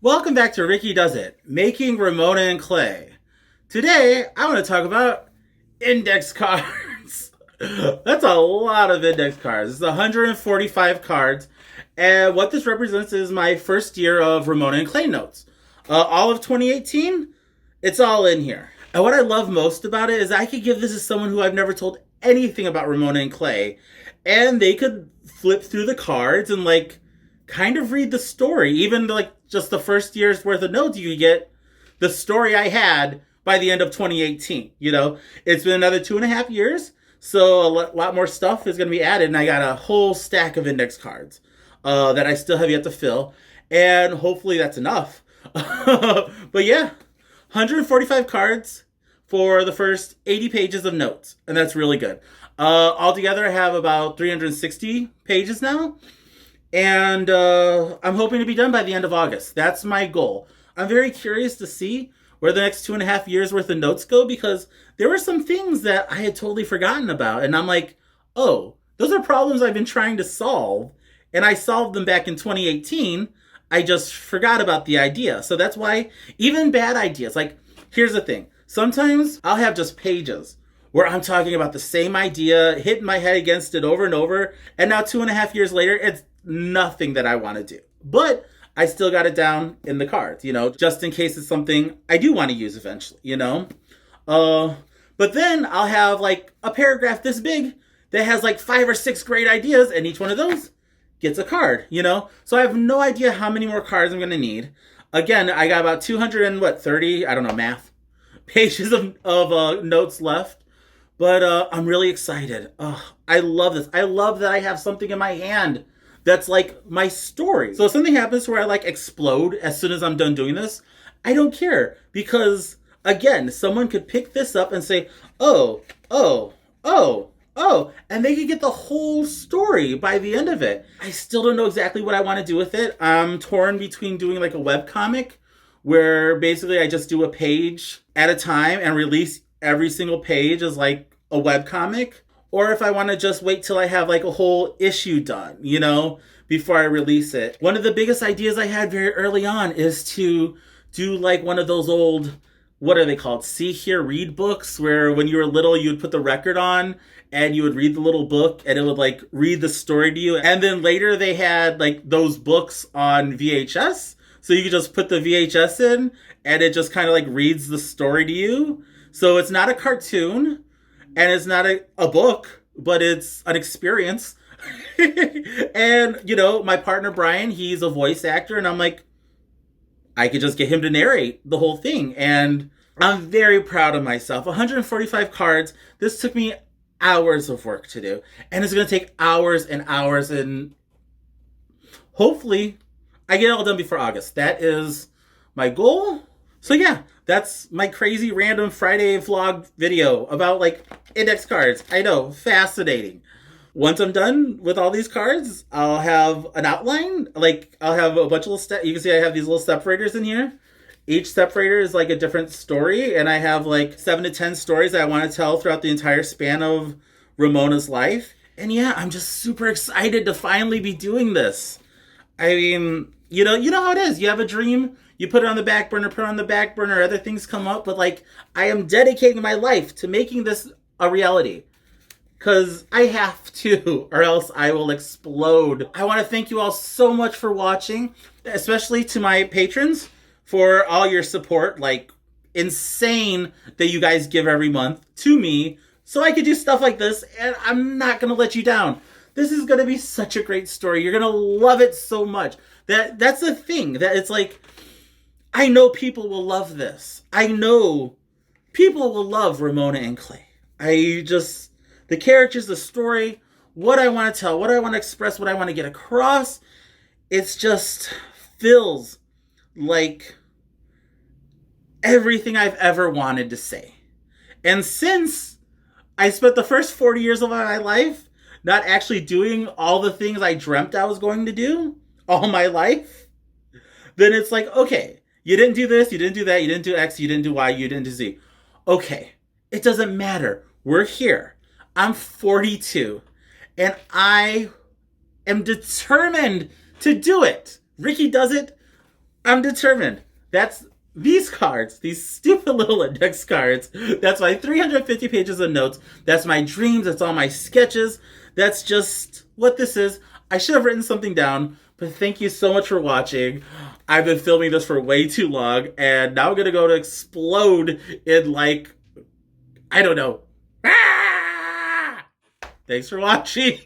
Welcome back to Rickey Does It, making Ramona and Clay. Today, I want to talk about index cards. That's a lot of index cards. It's 145 cards, and what this represents is my first year of Ramona and Clay notes. All of 2018, it's all in here. And what I love most about it is I could give this to someone who I've never told anything about Ramona and Clay, and they could flip through the cards and kind of read the story. Even just the first year's worth of notes, you could get the story I had by the end of 2018. It's been another 2.5 years, so a lot more stuff is going to be added, and I got a whole stack of index cards that I still have yet to fill, and hopefully that's enough. But yeah, 145 cards for the first 80 pages of notes, and that's really good. Altogether, I have about 360 pages now. And I'm hoping to be done by the end of August. That's my goal. I'm very curious to see where the next 2.5 years worth of notes go, because there were some things that I had totally forgotten about. And I'm like, oh, those are problems I've been trying to solve. And I solved them back in 2018. I just forgot about the idea. So that's why even bad ideas, here's the thing. Sometimes I'll have just pages where I'm talking about the same idea, hitting my head against it over and over. And now 2.5 years later, it's nothing that I want to do. But I still got it down in the cards, just in case it's something I do want to use eventually, But then I'll have a paragraph this big that has 5 or 6 great ideas, and each one of those gets a card, So I have no idea how many more cards I'm going to need. Again, I got about 230, I don't know, math, pages of notes left. But I'm really excited. I love this. I love that I have something in my hand that's my story. So if something happens where I explode as soon as I'm done doing this, I don't care. Because, again, someone could pick this up and say, oh, and they could get the whole story by the end of it. I still don't know exactly what I want to do with it. I'm torn between doing a webcomic where basically I just do a page at a time and release every single page as a webcomic, or if I want to just wait till I have a whole issue done, before I release it. One of the biggest ideas I had very early on is to do one of those old, what are they called? See, hear, read books, where when you were little, you would put the record on and you would read the little book and it would read the story to you. And then later they had those books on VHS. So you could just put the VHS in and it just kind of reads the story to you. So it's not a cartoon and it's not a book, but it's an experience. And, my partner Brian, he's a voice actor, and I'm I could just get him to narrate the whole thing. And I'm very proud of myself. 145 cards. This took me hours of work to do. And it's going to take hours and hours. And hopefully I get it all done before August. That is my goal. So yeah, that's my crazy random Friday vlog video about index cards. I know, fascinating. Once I'm done with all these cards, I'll have an outline. I'll have a bunch of little you can see I have these little separators in here. Each separator is a different story, and I have 7 to 10 stories that I want to tell throughout the entire span of Ramona's life. And yeah, I'm just super excited to finally be doing this. I mean, you know how it is. You have a dream, you put it on the back burner, other things come up, but I am dedicating my life to making this a reality. Because I have to, or else I will explode. I want to thank you all so much for watching, especially to my patrons for all your support. Insane that you guys give every month to me so I could do stuff like this, and I'm not going to let you down. This is going to be such a great story. You're going to love it so much. That's the thing, that it's I know people will love this. I know people will love Ramona and Clay. The characters, the story, what I want to tell, what I want to express, what I want to get across, it's just feels like everything I've ever wanted to say. And since I spent the first 40 years of my life not actually doing all the things I dreamt I was going to do all my life, then it's okay, you didn't do this, you didn't do that, you didn't do X, you didn't do Y, you didn't do Z. Okay, it doesn't matter. We're here. I'm 42, and I am determined to do it. Rickey does it. I'm determined. That's these cards, these stupid little index cards. That's my 350 pages of notes. That's my dreams. That's all my sketches. That's just what this is. I should have written something down, but thank you so much for watching. I've been filming this for way too long, and now I'm going to go to explode in, like, I don't know. Ah! Thanks for watching.